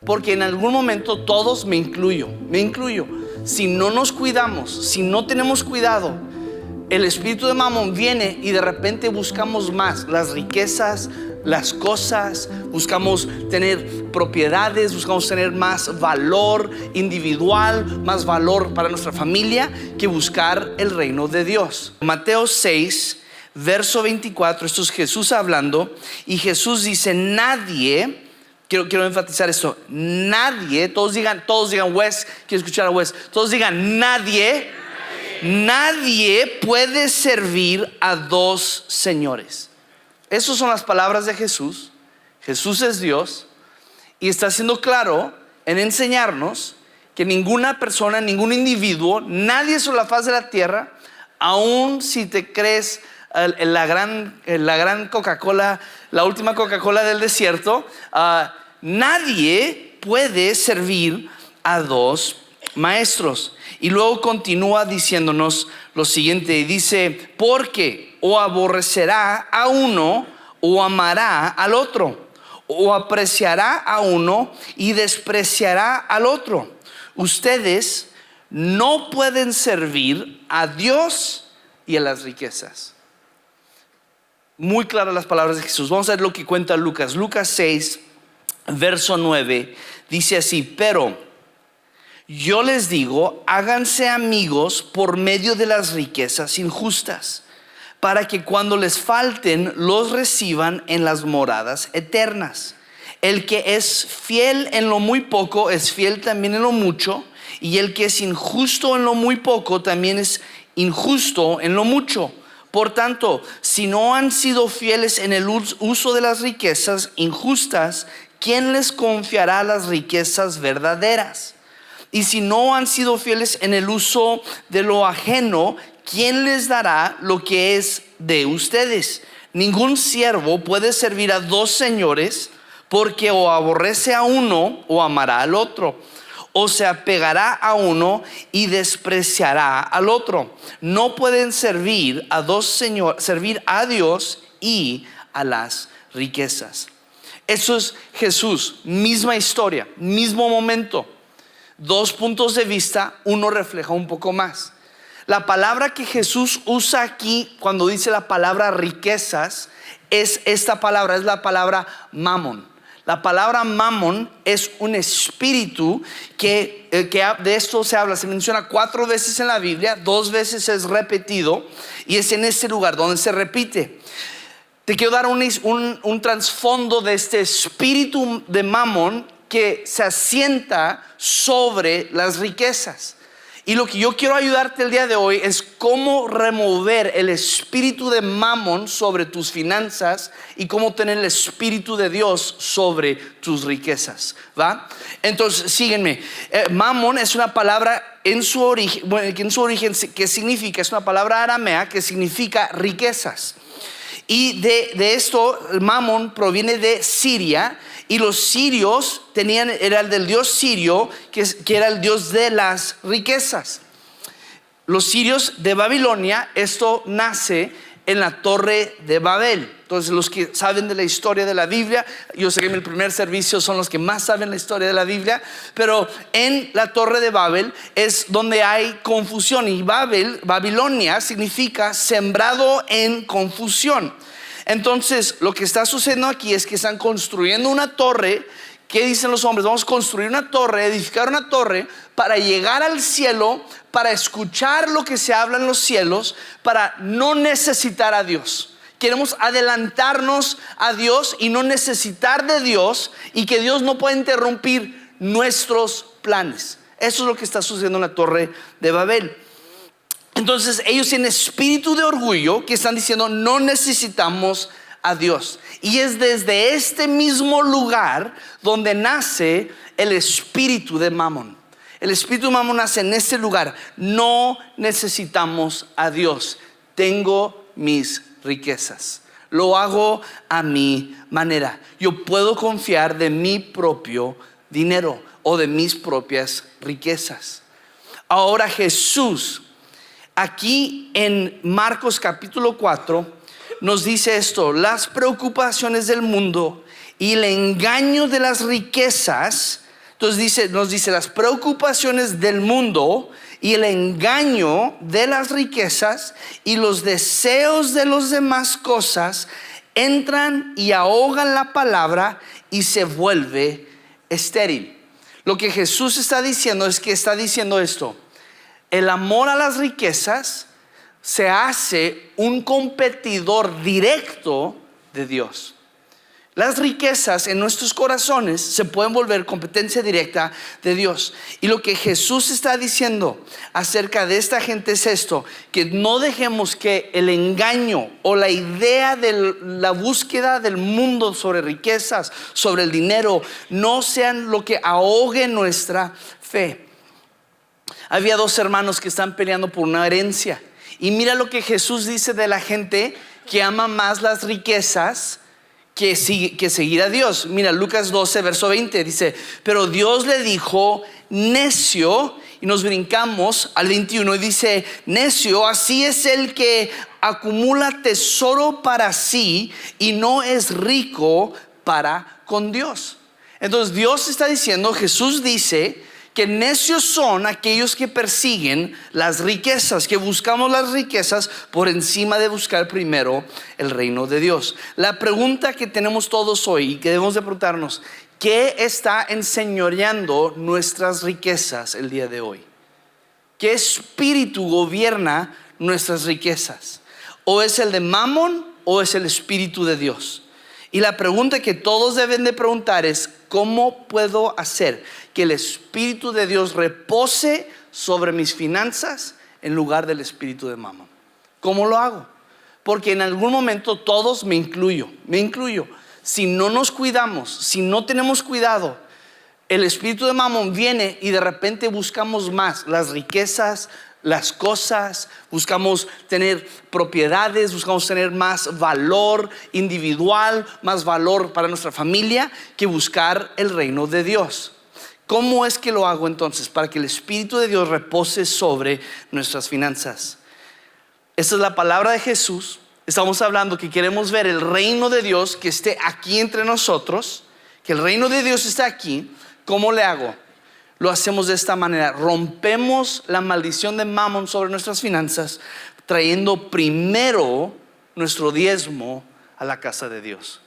Porque en algún momento todos, me incluyo, si no nos cuidamos, si no tenemos cuidado, el espíritu de Mamón viene y de repente buscamos más, las riquezas, las cosas, buscamos tener propiedades, buscamos tener más valor individual, más valor para nuestra familia, que buscar el reino de Dios. Mateo 6, verso 24, esto es Jesús hablando, y Jesús dice: nadie, quiero enfatizar esto, nadie, todos digan Wes, quiero escuchar a Wes, todos digan nadie puede servir a dos señores. Esas son las palabras de Jesús. Jesús es Dios y está siendo claro en enseñarnos que ninguna persona, ningún individuo, nadie sobre la faz de la tierra, aun si te crees la gran Coca-Cola, la última Coca-Cola del desierto, nadie puede servir a dos maestros. Y luego continúa diciéndonos lo siguiente, y dice: porque o aborrecerá a uno o amará al otro, o apreciará a uno y despreciará al otro. Ustedes no pueden servir a Dios y a las riquezas. Muy claras las palabras de Jesús. Vamos a ver lo que cuenta Lucas. Lucas 6, verso 9, dice así: pero yo les digo, háganse amigos por medio de las riquezas injustas, para que cuando les falten los reciban en las moradas eternas. El que es fiel en lo muy poco es fiel también en lo mucho, y el que es injusto en lo muy poco también es injusto en lo mucho. Por tanto, si no han sido fieles en el uso de las riquezas injustas, ¿quién les confiará las riquezas verdaderas? Y si no han sido fieles en el uso de lo ajeno, ¿quién les dará lo que es de ustedes? Ningún siervo puede servir a dos señores, porque o aborrece a uno o amará al otro, o se apegará a uno y despreciará al otro. No pueden servir a dos señores, servir a Dios y a las riquezas. Eso es Jesús, misma historia, mismo momento. Dos puntos de vista, uno refleja un poco más. La palabra que Jesús usa aquí cuando dice la palabra riquezas es esta palabra, es la palabra mamón. La palabra mamón es un espíritu que de esto se habla, se menciona 4 veces en la Biblia, 2 veces es repetido, y es en este lugar donde se repite. Te quiero dar un trasfondo de este espíritu de mamón que se asienta sobre las riquezas. Y lo que yo quiero ayudarte el día de hoy es cómo remover el espíritu de mamón sobre tus finanzas y cómo tener el espíritu de Dios sobre tus riquezas, ¿va? Entonces síguenme. Mamón es una palabra en su origen que significa, es una palabra aramea que significa riquezas. Y de esto, mamón proviene de Siria, y los sirios era el del dios sirio, que era el dios de las riquezas. Los sirios de Babilonia, esto nace en la Torre de Babel. Entonces, los que saben de la historia de la Biblia, yo sé que en el primer servicio son los que más saben la historia de la Biblia, pero en la Torre de Babel es donde hay confusión, y Babilonia significa sembrado en confusión. Entonces, lo que está sucediendo aquí es que están construyendo una torre. ¿Qué dicen los hombres? Vamos a construir una torre, edificar una torre para llegar al cielo, para escuchar lo que se habla en los cielos, para no necesitar a Dios. Queremos adelantarnos a Dios y no necesitar de Dios, y que Dios no pueda interrumpir nuestros planes. Eso es lo que está sucediendo en la Torre de Babel. Entonces ellos tienen espíritu de orgullo, que están diciendo no necesitamos a Dios. Y es desde este mismo lugar donde nace el espíritu de mamón. El espíritu de mamón nace en este lugar. No necesitamos a Dios. Tengo mis riquezas. Lo hago a mi manera. Yo puedo confiar de mi propio dinero o de mis propias riquezas. Ahora Jesús, aquí en Marcos capítulo 4, nos dice esto: las preocupaciones del mundo y el engaño de las riquezas Entonces nos dice, las preocupaciones del mundo y el engaño de las riquezas y los deseos de las demás cosas entran y ahogan la palabra y se vuelve estéril. Lo que Jesús está diciendo es que está diciendo esto: el amor a las riquezas se hace un competidor directo de Dios. Las riquezas en nuestros corazones se pueden volver competencia directa de Dios. Y lo que Jesús está diciendo acerca de esta gente es esto: que no dejemos que el engaño o la idea de la búsqueda del mundo sobre riquezas, sobre el dinero, no sean lo que ahogue nuestra fe. Había dos hermanos que están peleando por una herencia. Y mira lo que Jesús dice de la gente que ama más las riquezas que seguir a Dios. Mira, Lucas 12, verso 20 dice: pero Dios le dijo, necio, y nos brincamos al 21 y dice: necio, así es el que acumula tesoro para sí y no es rico para con Dios. Entonces Dios está diciendo, Jesús dice que necios son aquellos que persiguen las riquezas, que buscamos las riquezas por encima de buscar primero el reino de Dios. La pregunta que tenemos todos hoy y que debemos de preguntarnos: ¿qué está enseñoreando nuestras riquezas el día de hoy? ¿Qué espíritu gobierna nuestras riquezas? ¿O es el de Mamón o es el espíritu de Dios? Y la pregunta que todos deben de preguntar es: ¿cómo puedo hacer que el espíritu de Dios repose sobre mis finanzas en lugar del espíritu de Mamón? ¿Cómo lo hago? Porque en algún momento todos, me incluyo, si no nos cuidamos, si no tenemos cuidado, el espíritu de Mamón viene y de repente buscamos más las riquezas, las cosas, buscamos tener propiedades, buscamos tener más valor individual, más valor para nuestra familia, que buscar el reino de Dios. ¿Cómo es que lo hago entonces para que el Espíritu de Dios repose sobre nuestras finanzas? Esta es la palabra de Jesús. Estamos hablando que queremos ver el reino de Dios que esté aquí entre nosotros, que el reino de Dios esté aquí. ¿Cómo le hago? Lo hacemos de esta manera: rompemos la maldición de Mamón sobre nuestras finanzas, trayendo primero nuestro diezmo a la casa de Dios.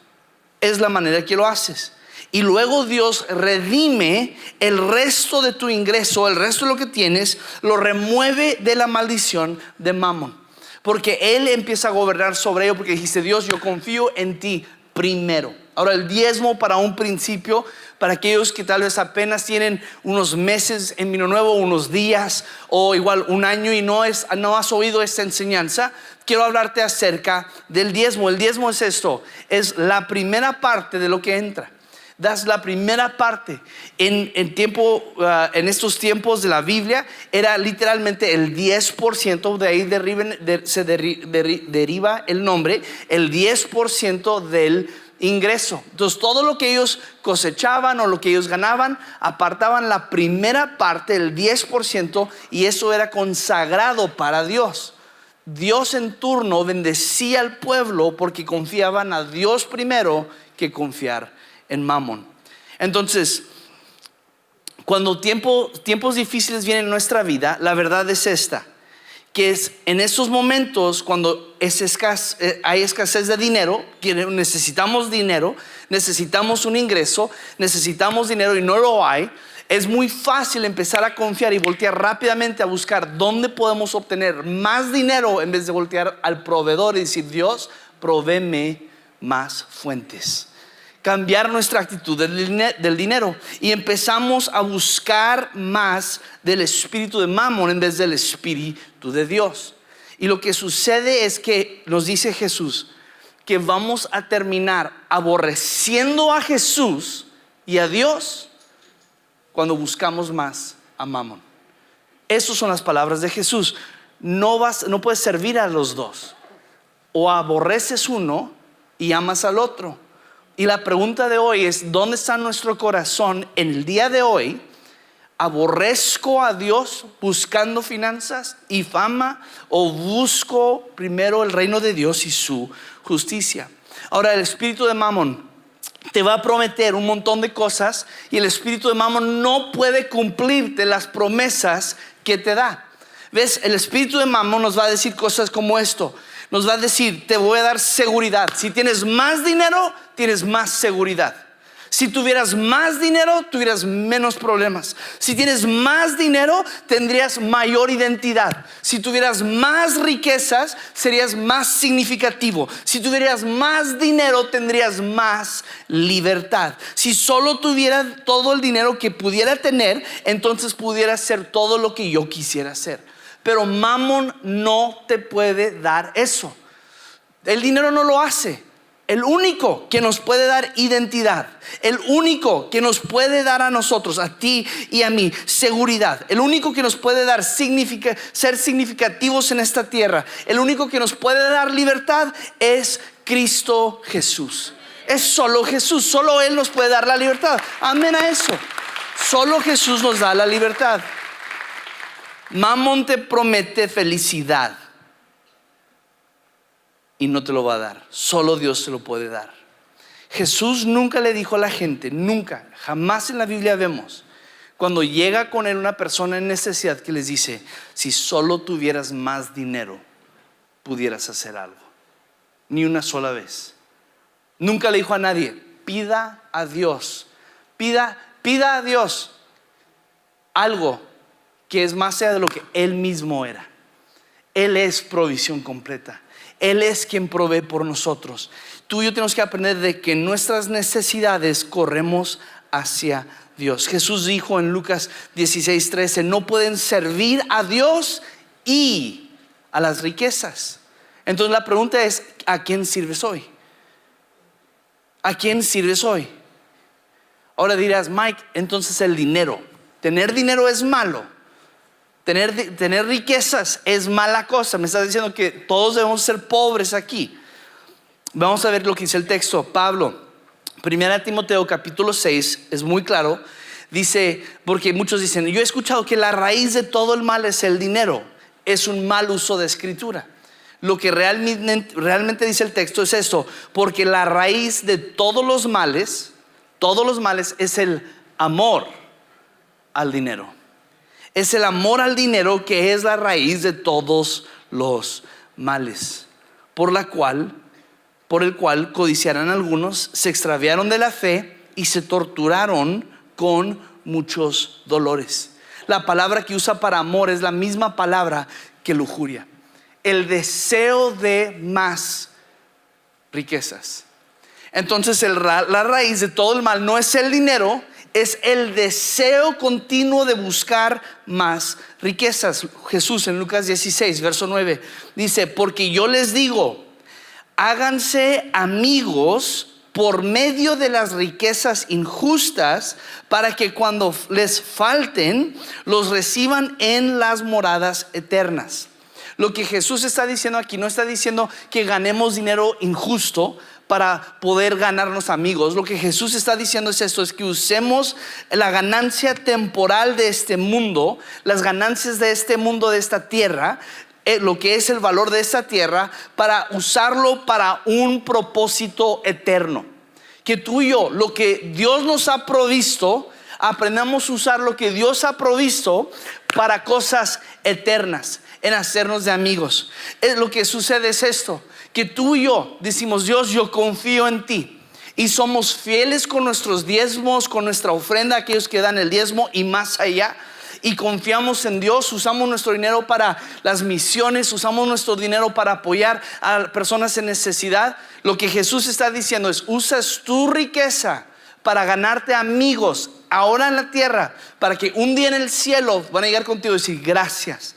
Es la manera que lo haces. Y luego Dios redime el resto de tu ingreso, el resto de lo que tienes, lo remueve de la maldición de Mamón. Porque Él empieza a gobernar sobre ello, porque dijiste: Dios, yo confío en ti primero. Ahora, el diezmo, para un principio, para aquellos que tal vez apenas tienen unos meses en Vino Nuevo, unos días o igual un año y no has oído esta enseñanza, quiero hablarte acerca del diezmo. El diezmo es esto: es la primera parte de lo que entra. Das la primera parte. En estos tiempos de la Biblia era literalmente el 10%, de ahí se deriva el nombre, el 10% del ingreso. Entonces todo lo que ellos cosechaban o lo que ellos ganaban, apartaban la primera parte, el 10%, y eso era consagrado para Dios. Dios en turno bendecía al pueblo porque confiaban a Dios primero que confiar en Mamón. Entonces, cuando tiempos difíciles vienen en nuestra vida, la verdad es esta: que es en estos momentos cuando hay escasez de dinero, que necesitamos dinero, necesitamos un ingreso, necesitamos dinero y no lo hay, es muy fácil empezar a confiar y voltear rápidamente a buscar dónde podemos obtener más dinero, en vez de voltear al proveedor y decir: Dios, provéeme más fuentes. Cambiar nuestra actitud del dinero y empezamos a buscar más del espíritu de Mamón en vez del espíritu de Dios. Y lo que sucede es que nos dice Jesús que vamos a terminar aborreciendo a Jesús y a Dios cuando buscamos más a Mamón. Esas son las palabras de Jesús. No puedes servir a los dos. O aborreces uno y amas al otro. Y la pregunta de hoy es: ¿dónde está nuestro corazón en el día de hoy? ¿Aborrezco a Dios buscando finanzas y fama, o busco primero el reino de Dios y su justicia? Ahora, el espíritu de Mamón te va a prometer un montón de cosas y el espíritu de Mamón no puede cumplirte las promesas que te da. ¿Ves? El espíritu de Mamón nos va a decir cosas como esto. Nos va a decir, te voy a dar seguridad. Si tienes más dinero, tienes más seguridad. Si tuvieras más dinero, tuvieras menos problemas. Si tienes más dinero, tendrías mayor identidad. Si tuvieras más riquezas, serías más significativo. Si tuvieras más dinero, tendrías más libertad. Si solo tuviera todo el dinero que pudiera tener, entonces pudiera hacer todo lo que yo quisiera hacer. Pero Mamón no te puede dar eso. El dinero no lo hace. El único que nos puede dar identidad, el único que nos puede dar a nosotros, a ti y a mí, seguridad, el único que nos puede dar ser significativos en esta tierra, el único que nos puede dar libertad es Cristo Jesús. Es solo Jesús, solo Él nos puede dar la libertad. Amén a eso. Solo Jesús nos da la libertad. Mamón te promete felicidad y no te lo va a dar. Solo Dios te lo puede dar. Jesús nunca le dijo a la gente, nunca, jamás en la Biblia vemos cuando llega con él una persona en necesidad que les dice, si solo tuvieras más dinero pudieras hacer algo. Ni una sola vez. Nunca le dijo a nadie, pida a Dios, pida a Dios algo que es más allá de lo que Él mismo era. Él es provisión completa. Él es quien provee por nosotros. Tú y yo tenemos que aprender de que nuestras necesidades corremos hacia Dios. Jesús dijo en Lucas 16:13, no pueden servir a Dios y a las riquezas. Entonces la pregunta es, ¿a quién sirves hoy? ¿A quién sirves hoy? Ahora dirás, Mike, entonces el dinero. ¿Tener dinero es malo? ¿Tener riquezas es mala cosa? Me estás diciendo que todos debemos ser pobres aquí. Vamos a ver lo que dice el texto. Pablo, 1 Timoteo capítulo 6, es muy claro. Dice, porque muchos dicen, yo he escuchado que la raíz de todo el mal es el dinero. Es un mal uso de escritura. Lo que realmente dice el texto es esto, porque la raíz de todos los males es el amor al dinero. Es el amor al dinero que es la raíz de todos los males, por el cual codiciarán algunos, se extraviaron de la fe y se torturaron con muchos dolores. La palabra que usa para amor es la misma palabra que lujuria. El deseo de más riquezas. Entonces la raíz de todo el mal no es el dinero, es el deseo continuo de buscar más riquezas. Jesús en Lucas 16, verso 9 dice, porque yo les digo, háganse amigos por medio de las riquezas injustas, para que cuando les falten, los reciban en las moradas eternas. Lo que Jesús está diciendo aquí, no está diciendo que ganemos dinero injusto para poder ganarnos amigos. Lo que Jesús está diciendo es esto, es que usemos la ganancia temporal de este mundo, las ganancias de este mundo, de esta tierra, lo que es el valor de esta tierra, para usarlo para un propósito eterno. Que tú y yo, lo que Dios nos ha provisto, aprendamos a usar lo que Dios ha provisto para cosas eternas, en hacernos de amigos. Lo que sucede es esto, que tú y yo decimos, Dios, yo confío en ti, y somos fieles con nuestros diezmos, con nuestra ofrenda, aquellos que dan el diezmo y más allá, y confiamos en Dios. Usamos nuestro dinero para las misiones, usamos nuestro dinero para apoyar a personas en necesidad. Lo que Jesús está diciendo es, usas tu riqueza para ganarte amigos ahora en la tierra, para que un día en el cielo van a llegar contigo y decir, gracias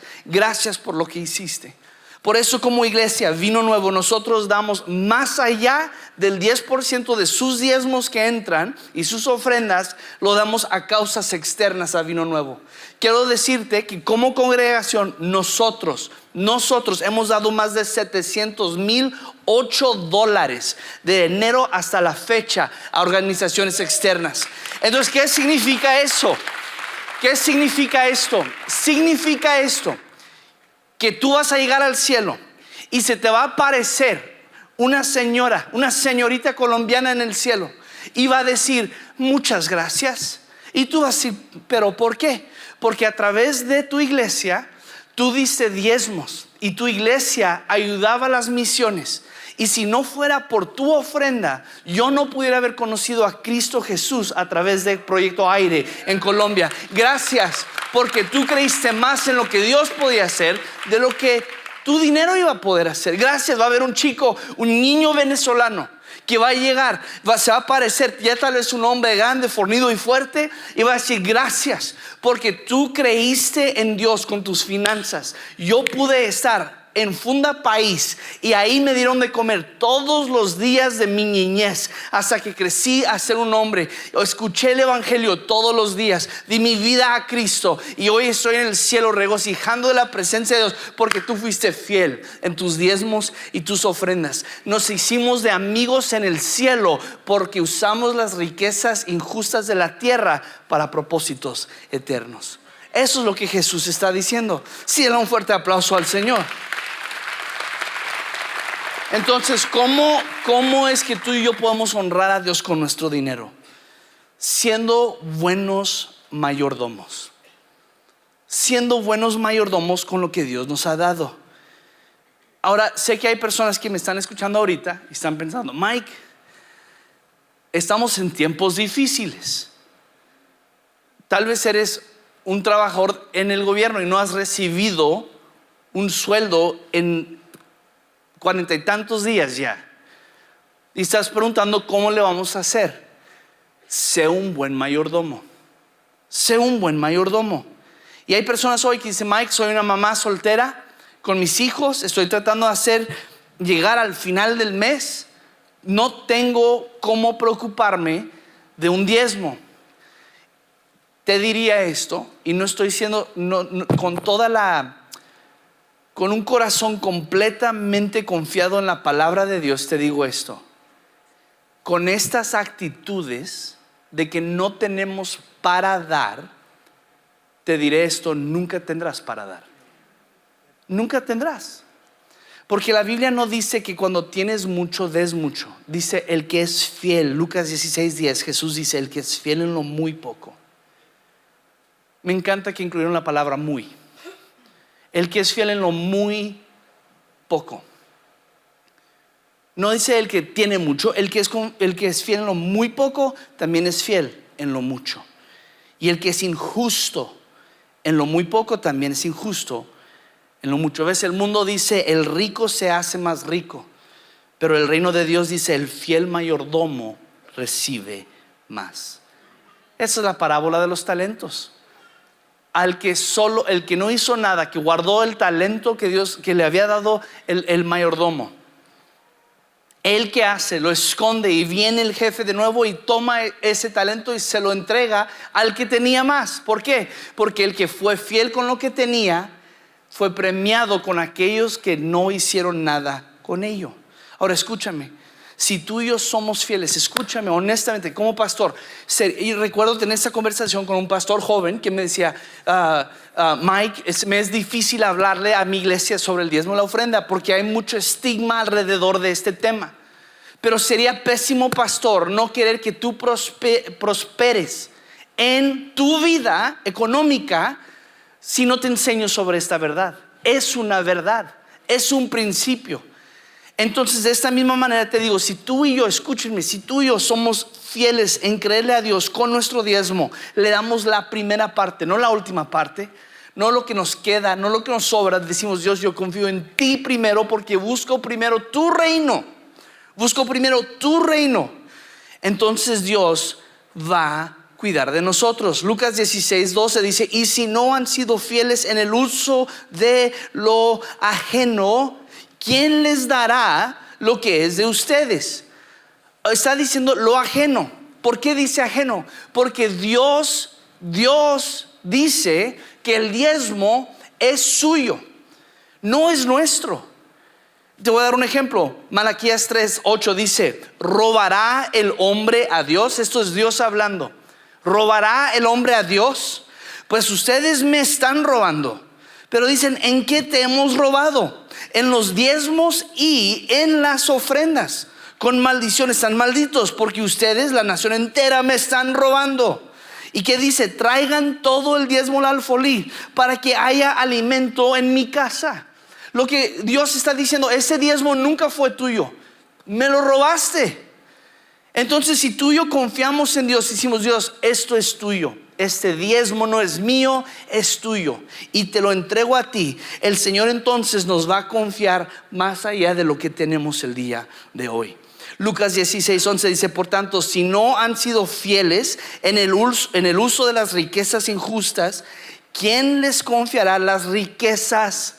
por lo que hiciste. Por eso, como iglesia Vino Nuevo, nosotros damos más allá del 10% de sus diezmos que entran y sus ofrendas, lo damos a causas externas a Vino Nuevo. Quiero decirte que como congregación nosotros hemos dado más de $700,008 de enero hasta la fecha a organizaciones externas. Entonces, ¿qué significa eso? ¿Qué significa esto? Significa esto, que tú vas a llegar al cielo y se te va a aparecer una señorita colombiana en el cielo, y va a decir muchas gracias. Y tú vas a decir, ¿pero por qué? Porque a través de tu iglesia tú diste diezmos y tu iglesia ayudaba a las misiones. Y si no fuera por tu ofrenda, yo no pudiera haber conocido a Cristo Jesús a través del Proyecto Aire en Colombia. Gracias, porque tú creíste más en lo que Dios podía hacer de lo que tu dinero iba a poder hacer. Gracias. Va a haber un chico, un niño venezolano que va a llegar, se va a parecer ya tal vez un hombre grande, fornido y fuerte, y va a decir gracias porque tú creíste en Dios con tus finanzas. Yo pude estar en Funda País y ahí me dieron de comer todos los días de mi niñez hasta que crecí a ser un hombre. Yo escuché el evangelio todos los días, di mi vida a Cristo y hoy estoy en el cielo regocijando de la presencia de Dios porque tú fuiste fiel en tus diezmos y tus ofrendas. Nos hicimos de amigos en el cielo porque usamos las riquezas injustas de la tierra para propósitos eternos. Eso es lo que Jesús está diciendo. Sí, da un fuerte aplauso al Señor. Entonces, ¿cómo es que tú y yo podemos honrar a Dios con nuestro dinero? Siendo buenos mayordomos. Siendo buenos mayordomos con lo que Dios nos ha dado. Ahora, sé que hay personas que me están escuchando ahorita y están pensando, Mike, estamos en tiempos difíciles. Tal vez eres un trabajador en el gobierno y no has recibido un sueldo en 40 y tantos días ya. Y estás preguntando cómo le vamos a hacer. Sé un buen mayordomo. Sé un buen mayordomo. Y hay personas hoy que dicen, Mike, soy una mamá soltera con mis hijos. Estoy tratando de llegar al final del mes. No tengo cómo preocuparme de un diezmo. Te diría esto, y no estoy diciendo con un corazón completamente confiado en la palabra de Dios, te digo esto. Con estas actitudes de que no tenemos para dar, te diré esto, nunca tendrás para dar. Nunca tendrás. Porque la Biblia no dice que cuando tienes mucho, des mucho. Dice el que es fiel. Lucas 16:10, Jesús dice el que es fiel en lo muy poco. Me encanta que incluyeron la palabra muy. El que es fiel en lo muy poco. No dice el que tiene mucho. El que es fiel en lo muy poco también es fiel en lo mucho. Y el que es injusto en lo muy poco también es injusto en lo mucho. A veces el mundo dice el rico se hace más rico, pero el reino de Dios dice el fiel mayordomo recibe más. Esa es la parábola de los talentos. El que no hizo nada, que guardó el talento que le había dado el mayordomo. El que hace, lo esconde y viene el jefe de nuevo y toma ese talento y se lo entrega al que tenía más. ¿Por qué? Porque el que fue fiel con lo que tenía fue premiado con aquellos que no hicieron nada con ello. Ahora escúchame. Si tú y yo somos fieles, escúchame honestamente como pastor. Y recuerdo tener esta conversación con un pastor joven que me decía, Mike, me es difícil hablarle a mi iglesia sobre el diezmo y la ofrenda porque hay mucho estigma alrededor de este tema. Pero sería pésimo pastor no querer que tú prosperes en tu vida económica si no te enseño sobre esta verdad. Es una verdad, es un principio. Entonces de esta misma manera te digo, si tú y yo, escúchenme, si tú y yo somos fieles en creerle a Dios con nuestro diezmo, le damos la primera parte, no la última parte, no lo que nos queda, no lo que nos sobra, decimos Dios, yo confío en ti primero porque busco primero tu reino, entonces Dios va a cuidar de nosotros. Lucas 16:12 dice, y si no han sido fieles en el uso de lo ajeno, ¿quién les dará lo que es de ustedes? Está diciendo lo ajeno. ¿Por qué dice ajeno? Porque Dios dice que el diezmo es suyo, no es nuestro. Te voy a dar un ejemplo. Malaquías 3:8 dice, ¿robará el hombre a Dios? Esto es Dios hablando. ¿Robará el hombre a Dios? Pues ustedes me están robando. Pero dicen, ¿en qué te hemos robado? En los diezmos y en las ofrendas. con maldición, están malditos, porque ustedes, la nación entera, me están robando. ¿Y qué dice? Traigan todo el diezmo al alfolí para que haya alimento en mi casa. Lo que Dios está diciendo, ese diezmo nunca fue tuyo, me lo robaste. Entonces, si tú y yo confiamos en Dios, decimos: Dios, esto es tuyo, este diezmo no es mío, es tuyo, y te lo entrego a ti. El Señor entonces nos va a confiar más allá de lo que tenemos el día de hoy. Lucas 16:11 dice: por tanto, si no han sido fieles en el uso de las riquezas injustas, ¿quién les confiará las riquezas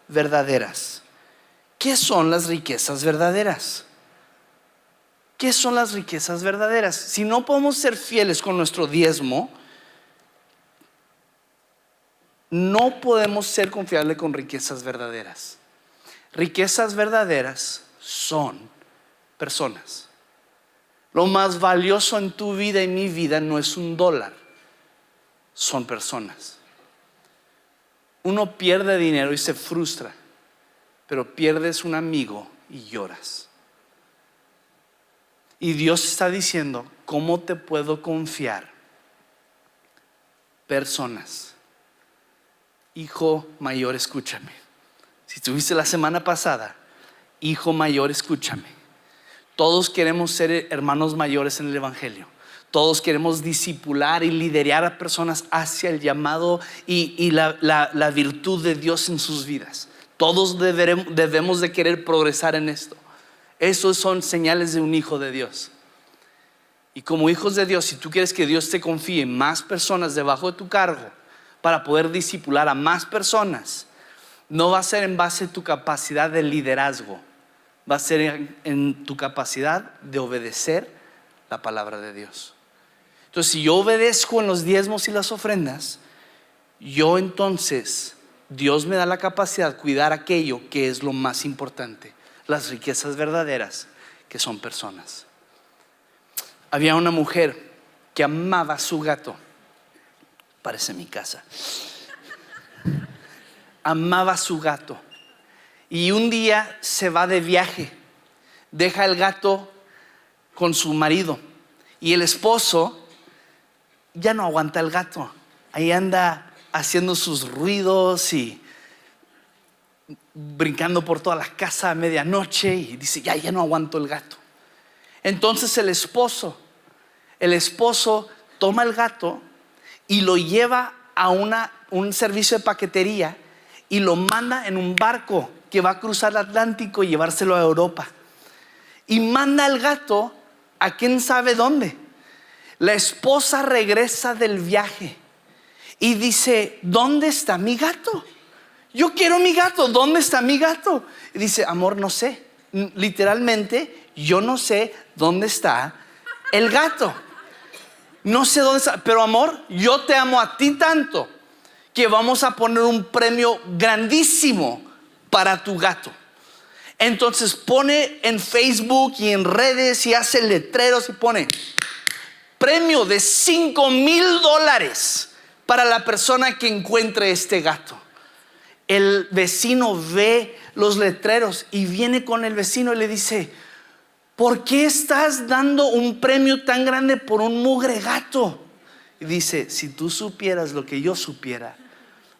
verdaderas? ¿Qué son las riquezas verdaderas? ¿Qué son las riquezas verdaderas? Si no podemos ser fieles con nuestro diezmo, no podemos ser confiables con riquezas verdaderas. Riquezas verdaderas son personas. Lo más valioso en tu vida y mi vida no es $1, son personas. Uno pierde dinero y se frustra, pero pierdes un amigo y lloras. Y Dios está diciendo: ¿cómo te puedo confiar? Personas. Hijo mayor, escúchame. Si estuviste la semana pasada, hijo mayor, escúchame. Todos queremos ser hermanos mayores en el evangelio. Todos queremos discipular y liderar a personas hacia el llamado y la virtud de Dios en sus vidas. Todos debemos de querer progresar en esto. Esos son señales de un hijo de Dios. Y como hijos de Dios, si tú quieres que Dios te confíe más personas debajo de tu cargo para poder discipular a más personas, no va a ser en base a tu capacidad de liderazgo, va a ser en tu capacidad de obedecer la palabra de Dios. Entonces, si yo obedezco en los diezmos y las ofrendas, entonces Dios me da la capacidad de cuidar aquello que es lo más importante, las riquezas verdaderas, que son personas. Había una mujer que amaba a su gato. Parece mi casa. Amaba a su gato. Y un día se va de viaje. Deja el gato con su marido. Y el esposo ya no aguanta el gato. Ahí anda haciendo sus ruidos y brincando por toda la casa a medianoche. Y dice: ya no aguanto el gato. Entonces el esposo toma el gato y lo lleva a un servicio de paquetería y lo manda en un barco que va a cruzar el Atlántico y llevárselo a Europa. Y manda al gato a quién sabe dónde. La esposa regresa del viaje y dice: ¿dónde está mi gato? Yo quiero mi gato, ¿dónde está mi gato? Y dice: amor, no sé. Literalmente, yo no sé dónde está el gato. No sé dónde está, pero amor, yo te amo a ti tanto que vamos a poner un premio grandísimo para tu gato. Entonces pone en Facebook y en redes y hace letreros y pone: premio de $5,000 para la persona que encuentre este gato. El vecino ve los letreros y viene con el vecino y le dice: ¿por qué estás dando un premio tan grande por un mugre gato? Y dice: si tú supieras lo que yo supiera,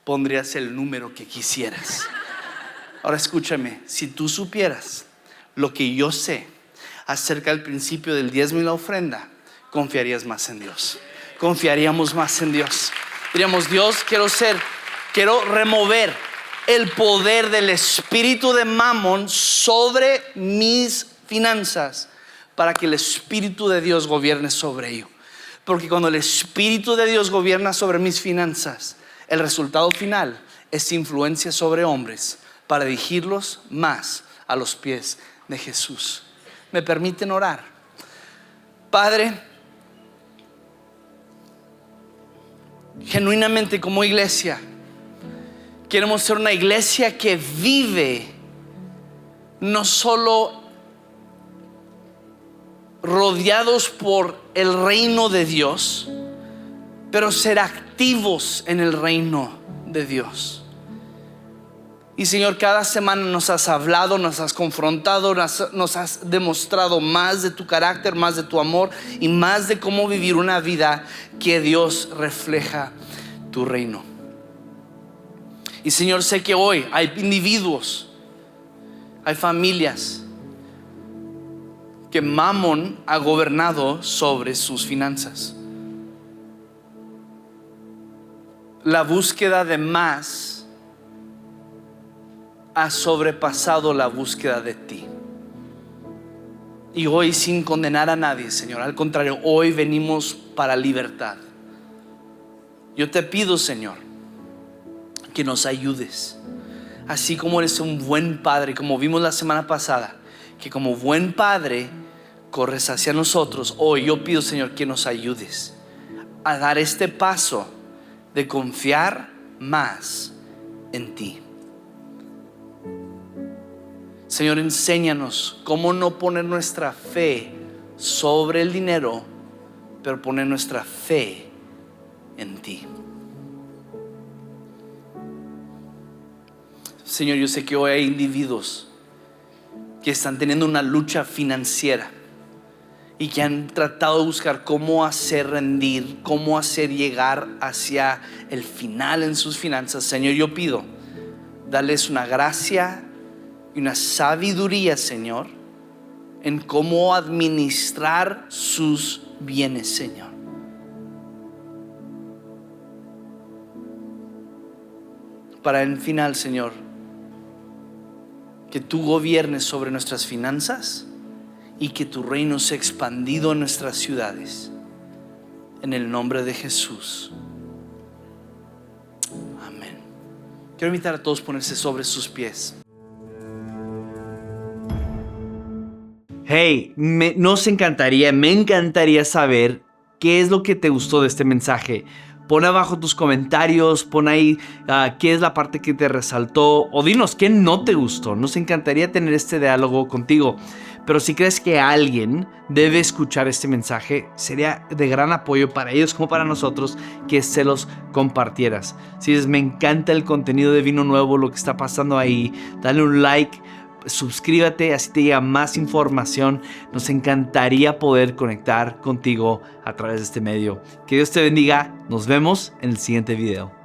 pondrías el número que quisieras. Ahora escúchame, si tú supieras lo que yo sé acerca del principio del diezmo y la ofrenda, confiarías más en Dios. Confiaríamos más en Dios. Diríamos: Dios, quiero remover el poder del espíritu de Mamón sobre mis finanzas, para que el espíritu de Dios gobierne sobre ello. Porque cuando el espíritu de Dios gobierna sobre mis finanzas, el resultado final es influencia sobre hombres para dirigirlos más a los pies de Jesús. ¿Me permiten orar? Padre, genuinamente como iglesia queremos ser una iglesia que vive no solo rodeados por el reino de Dios, pero ser activos en el reino de Dios. Y Señor, cada semana nos has hablado, nos has confrontado, nos has demostrado más de tu carácter, más de tu amor y más de cómo vivir una vida que Dios refleja tu reino. Y Señor, sé que hoy hay individuos, hay familias que Mamón ha gobernado sobre sus finanzas. La búsqueda de más ha sobrepasado la búsqueda de ti. Y hoy, sin condenar a nadie, Señor, al contrario, hoy venimos para libertad. Yo te pido, Señor, que nos ayudes, así como eres un buen padre, como vimos la semana pasada, que como buen padre corres hacia nosotros. Hoy yo pido, Señor, que nos ayudes a dar este paso de confiar más en ti. Señor, enséñanos cómo no poner nuestra fe sobre el dinero, pero poner nuestra fe en ti. Señor, yo sé que hoy hay individuos que están teniendo una lucha financiera y que han tratado de buscar cómo hacer rendir, cómo hacer llegar hacia el final en sus finanzas. Señor, yo pido, darles una gracia y una sabiduría, Señor, en cómo administrar sus bienes, Señor. Para el final, Señor, que tú gobiernes sobre nuestras finanzas y que tu reino sea expandido en nuestras ciudades. En el nombre de Jesús. Amén. Quiero invitar a todos a ponerse sobre sus pies. Hey, me encantaría saber qué es lo que te gustó de este mensaje. Pon abajo tus comentarios, pon ahí qué es la parte que te resaltó o dinos qué no te gustó. Nos encantaría tener este diálogo contigo. Pero si crees que alguien debe escuchar este mensaje, sería de gran apoyo para ellos como para nosotros que se los compartieras. Si dices, me encanta el contenido de Vino Nuevo, lo que está pasando ahí, dale un like. Suscríbete, así te llega más información. Nos encantaría poder conectar contigo a través de este medio. Que Dios te bendiga. Nos vemos en el siguiente video.